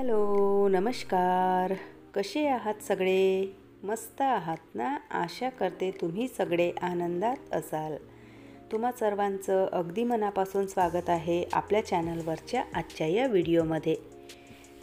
Hello, नमस्कार. कसे आहात सगळे? मस्त आहात ना? आशा करते तुम्ही सगळे आनंदात असाल. तुम्हा सर्वांचं अगदी मनापासून स्वागत आहे आपल्या चॅनलवरच्या आजच्या या व्हिडिओमध्ये.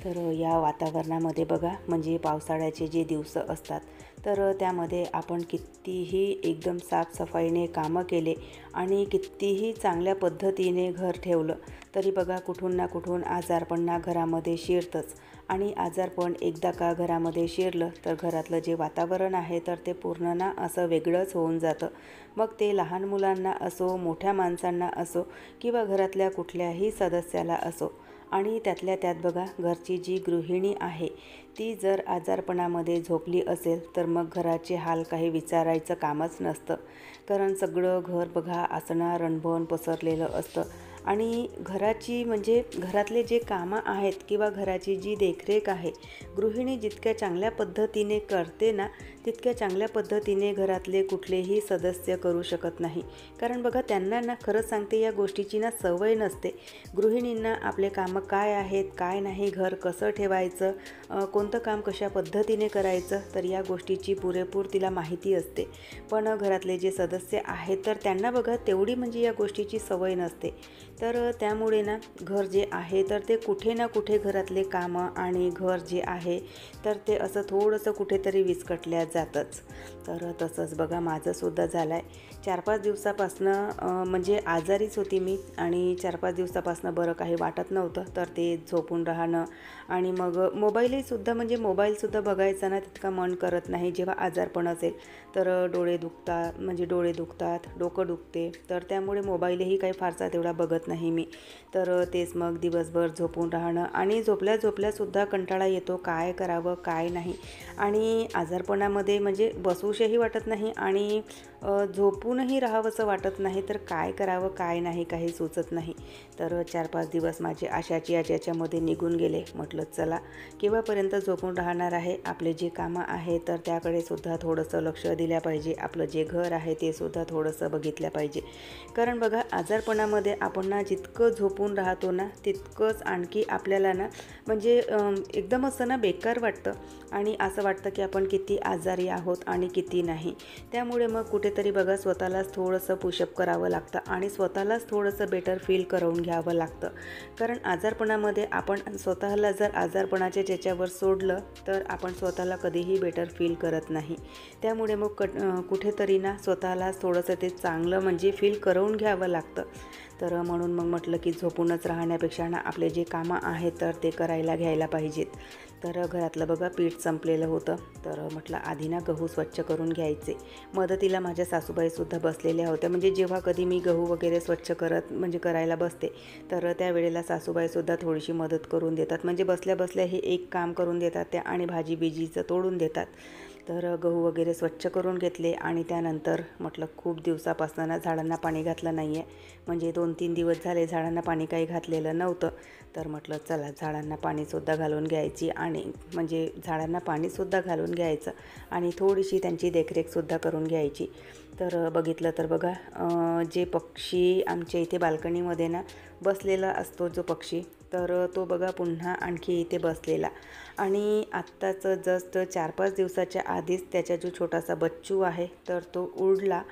तर या वातावरणामध्ये बघा, म्हणजे पावसाळ्याचे जे दिवस असतात तर त्यामध्ये आपण कितीही एकदम साफसफाईने कामं केले आणि कितीही चांगल्या पद्धतीने घर ठेवलं तरी बघा कुठून ना कुठून आजारपण घरामध्ये शिरतंच. आणि आजारपण एकदा का घरामध्ये शिरलं तर घरातलं जे वातावरण आहे तर ते पूर्ण असं वेगळंच होऊन जातं. मग ते लहान मुलांना असो, मोठ्या माणसांना असो किंवा घरातल्या कुठल्याही सदस्याला असो. आणि त्यातल्या त्यात बघा, घरची जी गृहिणी आहे ती जर आजारपणामध्ये झोपली असेल तर मग घराचे हाल काही विचारायचं कामच नसतं. कारण सगळं घर बघा आसना रणभण पसरलेलं असतं. आणि घराची म्हणजे घरातले जे कामं आहेत किंवा घराची जी देखरेख आहे, गृहिणी जितक्या चांगल्या पद्धतीने करते ना तितक्या चांगल्या पद्धतीने घरातले कुठलेही सदस्य करू शकत नाही. कारण बघा, त्यांना खरं सांगते या गोष्टीची सवय नसते. गृहिणींना आपले कामं काय आहेत, काय नाही, घर कसं ठेवायचं, कोणतं काम कशा पद्धतीने करायचं, तर या गोष्टीची पुरेपूर तिला माहिती असते. पण घरातले जे सदस्य आहेत तर त्यांना बघा तेवढी म्हणजे या गोष्टीची सवय नसते. तर त्यामुळे घर जे आहे तर ते कुठे ना कुठे घरातले कामं आणि घर जे आहे तर ते असं थोडंसं कुठेतरी विस्कटल्या जातंच. तर तसंच बघा माझंसुद्धा झालं आहे. 4-5 दिवसापासनं म्हणजे आजारीच होती मी आणि 4-5 दिवसापासनं बरं काही वाटत नव्हतं. तर ते झोपून राहणं आणि मग मोबाईलसुद्धा बघायचा तितका मन करत नाही. जेव्हा आजारपण असेल तर डोळे दुखतात, डोकं दुखते. तर त्यामुळे मोबाईलही काही फारसा तेवढा बघत नाही मी. तर तेच मग दिवसभर झोपून राहणं आणि झोपल्यासुद्धा कंटाळा येतो, काय करावं काय नाही. आणि आजारपणामध्ये म्हणजे बसूशही वाटत नाही आणि झोपूनही राहावंसं वाटत नाही. तर काय करावं काय नाही काही सुचत नाही. तर 4-5 दिवस माझे अशाची याच्यामध्ये निघून गेले. म्हटलं चला केव्हापर्यंत झोपून राहणार आहे, आपले जे कामं आहे तर त्याकडे सुद्धा थोडंसं लक्ष दिल्या पाहिजे. आपलं जे घर आहे ते सुद्धा थोडंसं बघितलं पाहिजे. कारण बघा, आजारपणामध्ये आपण जितकं झोपून राहतो तितकंच आणखी आपल्याला म्हणजे एकदम असं बेकार वाटतं आणि असं वाटतं की आपण किती आजारी आहोत आणि किती नाही. त्यामुळे मग कुठेतरी बघा स्वतःलाच थोडंसं पुशअप करावं लागतं आणि स्वतःलाच थोडंसं बेटर फील करून घ्यावं लागतं. कारण आजारपणामध्ये आपण स्वतःला जर आजारपणाच्या ज्याच्यावर सोडलं तर आपण स्वतःला कधीही बेटर फील करत नाही. त्यामुळे मग कुठेतरी स्वतःला थोडंसं ते चांगलं म्हणजे फील करून घ्यावं लागतं. तर म्हणून मग म्हटलं की झोपूनच राहण्यापेक्षा आपले जे कामं आहेत तर ते करायला घ्यायला पाहिजेत. तर घरातलं बघा पीठ संपलेलं होतं. तर म्हटलं आधी गहू स्वच्छ करून घ्यायचे. मदतीला माझ्या सासूबाईसुद्धा बसलेल्या होत्या. म्हणजे जेव्हा कधी मी गहू वगैरे स्वच्छ करायला बसते तर त्यावेळेला सासूबाईसुद्धा थोडीशी मदत करून देतात. म्हणजे बसल्या बसल्या हे एक काम करून देतात त्या आणि भाजी बिजीचं तोडून देतात. तर गहू वगैरे स्वच्छ करून घेतले आणि त्यानंतर म्हटलं खूप दिवसापासून झाडांना पाणी घातलं नाही आहे. म्हणजे 2-3 दिवस झाले झाडांना पाणी काही घातलेलं नव्हतं. तर म्हटलं चला झाडांना पाणीसुद्धा घालून घ्यायची आणि म्हणजे झाडांना पाणीसुद्धा घालून घ्यायचं आणि थोडीशी त्यांची देखरेखसुद्धा करून घ्यायची. तर बघितलं तर बघा, जे पक्षी आमच्या इथे बाल्कनीमध्ये बसलेला असतो जो पक्षी, तर तो बघा पुन्हा आणखी इथे बसलेला. आणि आत्ताच जस्ट 4-5 दिवसाच्या आधीच त्याचा जो छोटासा बच्चू आहे तर तो उडला.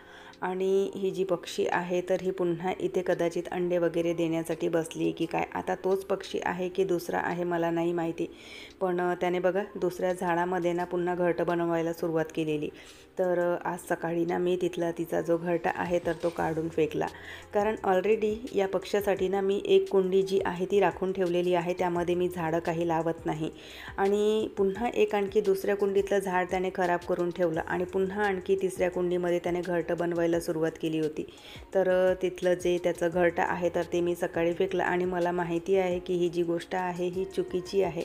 आणि ही जी पक्षी आहे तर ही पुन्हा इथे कदाचित अंडे वगैरे देण्यासाठी बसली की काय, आता तोच पक्षी आहे की दुसरा आहे मला नाही माहिती. पण त्याने बघा दुसऱ्या झाडामध्ये पुन्हा घरटं बनवायला सुरुवात केलेली. तर आज सकाळी मी तिचा जो घरटा आहे तर तो काढून फेकला. कारण ऑलरेडी या पक्ष्यासाठी मी एक कुंडी जी आहे ती राखून ठेवलेली आहे. त्यामध्ये मी झाडं काही लावत नाही. आणि पुन्हा आणखी दुसऱ्या कुंडीतलं झाड त्याने खराब करून ठेवलं आणि पुन्हा आणखी तिसऱ्या कुंडीमध्ये त्याने घरटं बनवायला सुरुवात केली होती. तर तिथलं जे त्याचं घरटं आहे तर ते मी सकाळी फेकलं. आणि मला माहिती आहे की ही जी गोष्ट आहे ही चुकीची आहे.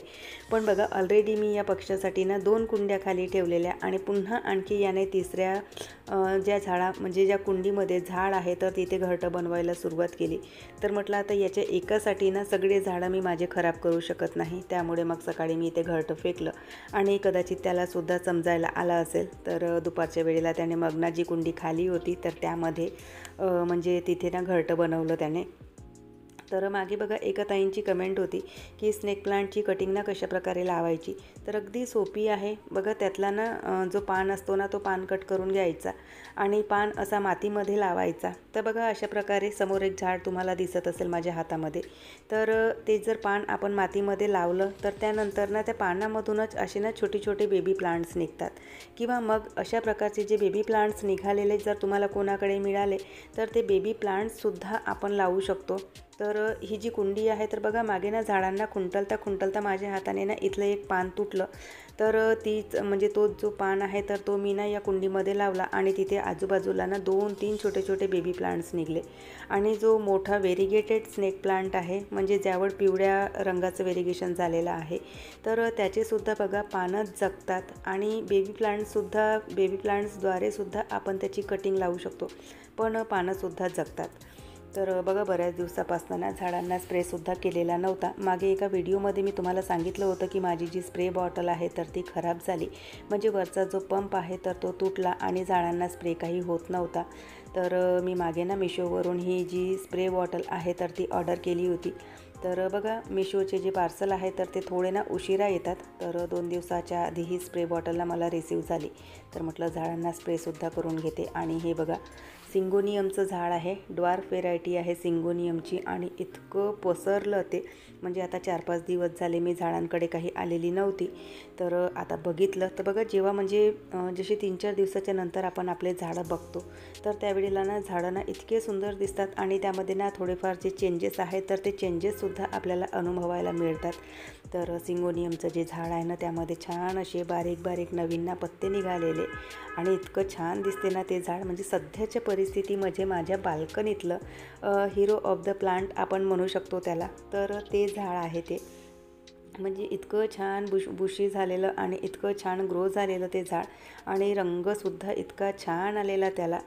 पण बघा, ऑलरेडी मी या पक्ष्यासाठी 2 कुंड्या खाली ठेवलेल्या आणि पुन्हा आणखी याने तिसऱ्या ज्या कुंडीमध्ये झाड आहे तर तिथे घरटं बनवायला सुरुवात केली. तर म्हटलं आता याच्या एकासाठी सगळे झाडं मी माझे खराब करू शकत नाही. त्यामुळे मग सकाळी मी इथे घरटं फेकलं. आणि कदाचित त्यालासुद्धा समजायला आलं असेल. तर दुपारच्या वेळेला त्याने मग जी कुंडी खाली होती तर त्यामध्ये म्हणजे तिथे घरटं बनवलं त्याने. तर मागे बघा एका ताईंची कमेंट होती की स्नेक प्लांटची कटिंग ना कशाप्रकारे लावायची. तर अगदी सोपी आहे बघा. त्यातला ना जो पान असतो ना तो पान कट करून घ्यायचा आणि पान असा मातीमध्ये लावायचा. तर बघा अशा प्रकारे समोर एक झाड तुम्हाला दिसत असेल माझ्या हातामध्ये. तर ते जर पान आपण मातीमध्ये लावलं तर त्यानंतर ना त्या पानामधूनच असे ना छोटे छोटे बेबी प्लांट्स निघतात. किंवा मग अशा प्रकारचे जे बेबी प्लांट्स निघालेले जर तुम्हाला कोणाकडे मिळाले तर ते बेबी प्लांट्ससुद्धा आपण लावू शकतो. तर ही जी कुंडी आहे तर बघा मागे ना झाडांना खुंटलता माझ्या हाताने ना इथलं एक पान तुटलं. तर तीच म्हणजे तो जो पान आहे तर तो मी ना या कुंडीमध्ये लावला आणि तिथे आजूबाजूला ना 2-3 छोटे छोटे बेबी प्लांट्स निघले. आणि जो मोठा व्हेरिगेटेड स्नेक प्लांट आहे म्हणजे ज्यावर पिवळ्या रंगाचं व्हेरिगेशन झालेलं आहे तर त्याचेसुद्धा बघा पानं जगतात आणि बेबी प्लांट्सद्वारे सुद्धा आपण त्याची कटिंग लावू शकतो, पण पानंसुद्धा जगतात. तर बघा बऱ्याच दिवसापासून ना झाडांना स्प्रेसुद्धा केलेला नव्हता. मागे एका व्हिडिओमध्ये मी तुम्हाला सांगितलं होतं की माझी जी स्प्रे बॉटल आहे तर ती खराब झाली, म्हणजे वरचा जो पंप आहे तर तो तुटला आणि झाडांना स्प्रे काही होत नव्हता. तर मी मागे ना मिशोवरून ही जी स्प्रे बॉटल आहे तर ती ऑर्डर केली होती. तर बघा मिशोचे जे पार्सल आहे तर ते थोडे ना उशिरा येतात. तर 2 दिवसाच्या आधी ही स्प्रे बॉटलला मला रिसीव झाली. तर म्हटलं झाडांना स्प्रेसुद्धा करून घेते. आणि हे बघा सिंगोनियमचं झाड आहे, ड्वार्फ व्हेरायटी आहे सिंगोनियमची आणि इतकं पसरलं ते, म्हणजे आता 4-5 दिवस झाले मी झाडांकडे काही आलेली नव्हती. तर आता बघितलं तर बघा जेव्हा म्हणजे जसे 3-4 दिवसाच्या नंतर आपण आपले झाडं बघतो तर त्यावेळेला ना झाडं ना इतके सुंदर दिसतात आणि त्यामध्ये ना थोडेफार जे चेंजेस आहेत तर ते चेंजेससुद्धा आपल्याला अनुभवायला मिळतात. तर सिंगोनियमचं जे झाड आहे ना त्यामध्ये छान असे बारीक बारीक नवीन ना पत्ते निघालेले आणि इतकं छान दिसते ना ते झाड, म्हणजे सध्याच्या परिस्थितीमध्ये माझ्या बाल्कनीतलं हिरो ऑफ द प्लांट आपण म्हणू शकतो त्याला. तर ते झाड आहे ते, म्हणजे इतकं छान बुशी झालेलं आणि इतकं छान ग्रो झालेलं ते झाड आणि रंगसुद्धा इतका छान आलेला त्याला.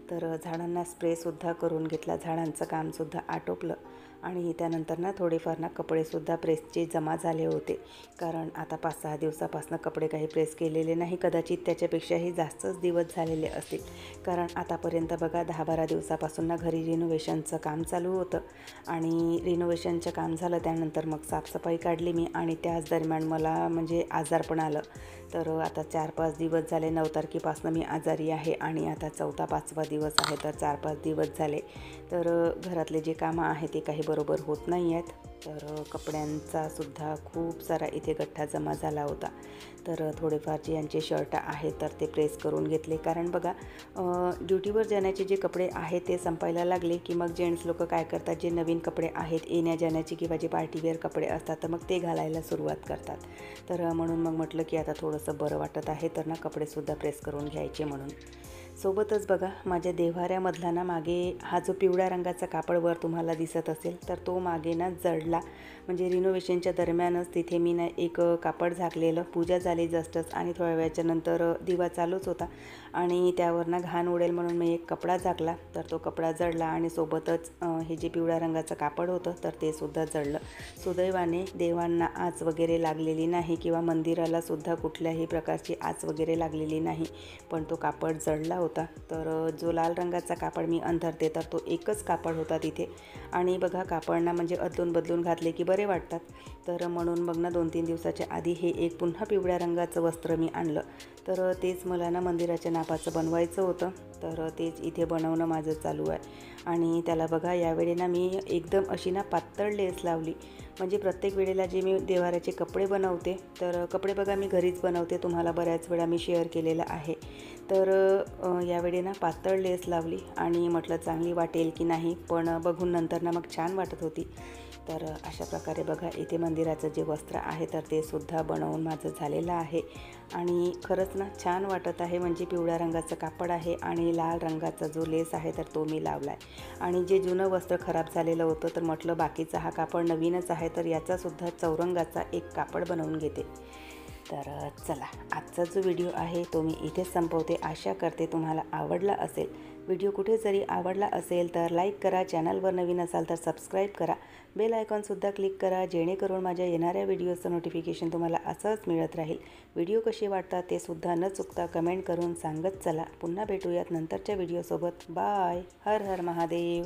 तर झाडांना स्प्रेसुद्धा करून घेतला, झाडांचं कामसुद्धा आटोपलं आणि त्यानंतर ना थोडेफार ना कपडेसुद्धा प्रेसचे जमा झाले होते, कारण आता 5-6 दिवसापासून कपडे काही प्रेस केलेले नाही, कदाचित त्याच्यापेक्षाही जास्तच दिवस झालेले असतील. कारण आतापर्यंत बघा 10-12 दिवसापासून ना घरी रिनोव्हेशनचं काम चालू होतं आणि रिनोव्हेशनचं काम झालं त्यानंतर मग साफसफाई काढली मी आणि त्याच दरम्यान मला म्हणजे आजारपण आलं. तर आता 4-5 दिवस झाले, 9 तारखेपासून मी आजारी आहे आणि आता 4था-5वा दिवस आहे. तर 4-5 दिवस झाले तर घरातले जे कामं आहे ते काही बरोबर होत नाही आहेत. तर कपड्यांचा सुद्धा खूप सारा इथे गठ्ठा जमा झाला होता. तर थोडेफार जे यांचे शर्ट आहेत तर ते प्रेस करून घेतले, कारण बघा ड्युटीवर जाण्याचे जे कपडे आहेत ते संपायला लागले की मग जेंट्स लोक काय करतात, जे नवीन कपडे आहेत येण्या जाण्याचे किंवा जे पार्टीवेअर कपडे असतात तर मग ते घालायला सुरुवात करतात. तर म्हणून मग म्हटलं की आता थोडंसं बरं वाटत आहे तर ना कपडेसुद्धा प्रेस करून घ्यायचे म्हणून. सोबतच बघा माझ्या देव्हाऱ्यामधला ना मागे हा जो पिवळ्या रंगाचा कापड वर तुम्हाला दिसत असेल तर तो मागे ना जळला, म्हणजे रिनोव्हेशनच्या दरम्यानच तिथे मी ना एक कापड झाकलेलं, पूजा झाली जस्टच आणि थोड्या वेळाच्या नंतर दिवा चालूच होता आणि त्यावर ना घाण उडेल म्हणून मी एक कपडा झाकला तर तो कपडा जळला आणि सोबतच हे जे पिवळ्या रंगाचं कापड होतं तर ते सुद्धा जळलं. सुदैवाने देवांना आच वगैरे लागलेली नाही किंवा मंदिराला सुद्धा कुठल्याही प्रकारची आच वगैरे लागलेली नाही, पण तो कापड जळला होता. तर जो लाल रंगाचा कापड मी अंथरते तर तो एकच कापड होता तिथे आणि बघा कापडना म्हणजे अदलून बदलून घातले की बरे वाटतात. तर म्हणून मग ना 2-3 दिवसाच्या आधी हे एक पुन्हा पिवळ्या रंगाचं वस्त्र मी आणलं. तर तेच मला ना मंदिराच्या नापाचं बनवायचं होतं, तर तेच इथे बनवणं माझं चालू आहे. आणि त्याला बघा यावेळी ना मी एकदम अशी ना पातळ लेस लावली, म्हणजे प्रत्येक वेळेला जे मी देवाऱ्याचे कपडे बनवते तर कपडे बघा मी घरीच बनवते, तुम्हाला बऱ्याच वेळा मी शेअर केलेलं आहे. तर यावेळी ना पातळ लेस लावली आणि म्हटलं चांगली वाटेल की नाही, पण बघून नंतर ना मग छान वाटत होती. तर अशा प्रकारे बघा इथे मंदिराचं जे वस्त्र आहे तर ते सुद्धा बनवून माझं झालेलं आहे आणि खरंच ना छान वाटत आहे. म्हणजे पिवळ्या रंगाचं कापड आहे आणि लाल रंगाचा जो लेस आहे तर तो मी लावला आहे आणि जे जुनं वस्त्र खराब झालेलं होतं तर म्हटलं बाकीचा हा कापड नवीनच आहे तर याचासुद्धा चौरंगाचा एक कापड बनवून घेते. तर चला आजचा जो व्हिडिओ आहे तो मी इथेच संपवते. आशा करते तुम्हाला आवडला असेल. व्हिडिओ कुठे जरी आवडला असेल तर लाईक करा, चॅनलवर नवीन असाल तर सबस्क्राईब करा, बेल आयकॉनसुद्धा क्लिक करा, जेणेकरून माझ्या येणाऱ्या व्हिडिओचं नोटिफिकेशन तुम्हाला असंच मिळत राहील. व्हिडिओ कसे वाटतात ते सुद्धा न चुकता कमेंट करून सांगत चला. पुन्हा भेटूयात नंतरच्या व्हिडिओसोबत. बाय. हर हर महादेव.